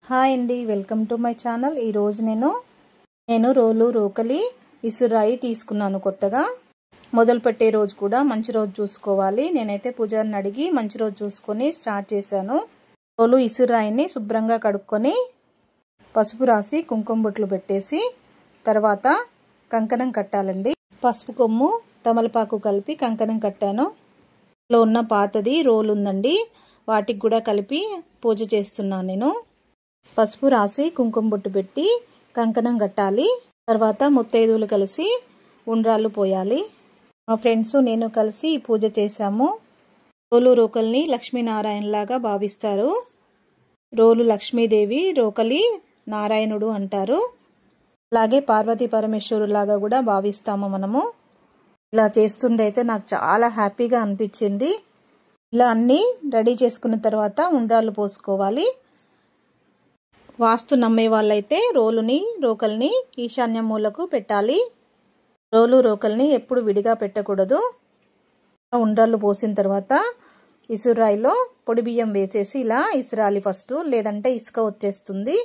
Hi అండి, welcome to my channel. ఈరోజు నేను రోలు రోకలి ఇసురాయి తీసుకున్నాను. కొత్తగా మొదలు పెట్టే రోజు కూడా మంచి రోజు చూసుకోవాలి. నేనైతే పూజారిని అడిగి మంచి రోజు చూసుకొని స్టార్ట్ చేశాను. రోలు ఇసురాయిని శుభ్రంగా కడుక్కొని పసుపు రాసి కుంకుమ బొట్లు పెట్టేసి తర్వాత కంకణం కట్టాలండి. పసుపు కొమ్ము తమలపాకు కలిపి కంకణం కట్టాను. లో ఉన్న పాతది రోలు ఉందండి, వాటికి కూడా కలిపి పూజ చేస్తున్నాను. నేను పసుపు రాసి కుంకుమ బొట్టు పెట్టి కంకణం కట్టాలి. తర్వాత ముత్తైదువులు కలిసి ఉండ్రాళ్ళు పోయాలి. మా ఫ్రెండ్స్ నేను కలిసి పూజ చేశాము. రోలు రోకల్ని లక్ష్మీనారాయణలాగా భావిస్తారు. రోలు లక్ష్మీదేవి, రోకలి నారాయణుడు అంటారు. అలాగే పార్వతీ పరమేశ్వరులాగా కూడా భావిస్తాము మనము. ఇలా చేస్తుండే అయితే నాకు చాలా హ్యాపీగా అనిపించింది. ఇలా అన్నీ రెడీ చేసుకున్న తర్వాత ఉండ్రాళ్ళు పోసుకోవాలి. వాస్తు నమ్మే వాళ్ళైతే రోలుని రోకల్ని ఈశాన్య మూలకు పెట్టాలి. రోలు రోకల్ని ఎప్పుడు విడిగా పెట్టకూడదు. ఉండ్రాళ్ళు పోసిన తర్వాత ఇసురాయిలో పొడి బియ్యం వేసేసి ఇలా ఇసురాలి ఫస్ట్, లేదంటే ఇసుక వచ్చేస్తుంది.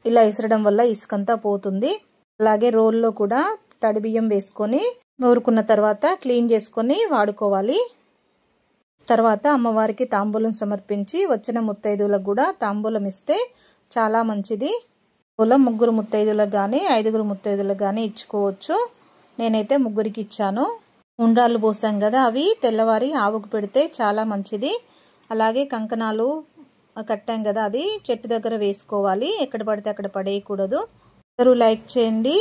ఇలా ఇసరడం వల్ల ఇసుకంతా పోతుంది. అలాగే రోల్లో కూడా తడి బియ్యం వేసుకొని నూరుకున్న తర్వాత క్లీన్ చేసుకొని వాడుకోవాలి. తర్వాత అమ్మవారికి తాంబూలం సమర్పించి వచ్చిన ముత్తైదువులకు కూడా తాంబూలం ఇస్తే చాలా మంచిది. ముగ్గురు ముత్తైదువులకు కానీ 5 ముత్తైదువులకు కానీ ఇచ్చుకోవచ్చు. నేనైతే 3కి ఇచ్చాను. ఉండ్రాళ్ళు పోసాం కదా, అవి తెల్లవారి ఆవుకు పెడితే చాలా మంచిది. అలాగే కంకణాలు కట్టాం కదా, అది చెట్టు దగ్గర వేసుకోవాలి. ఎక్కడ పడితే అక్కడ పడేయకూడదు. అందరూ లైక్ చేయండి.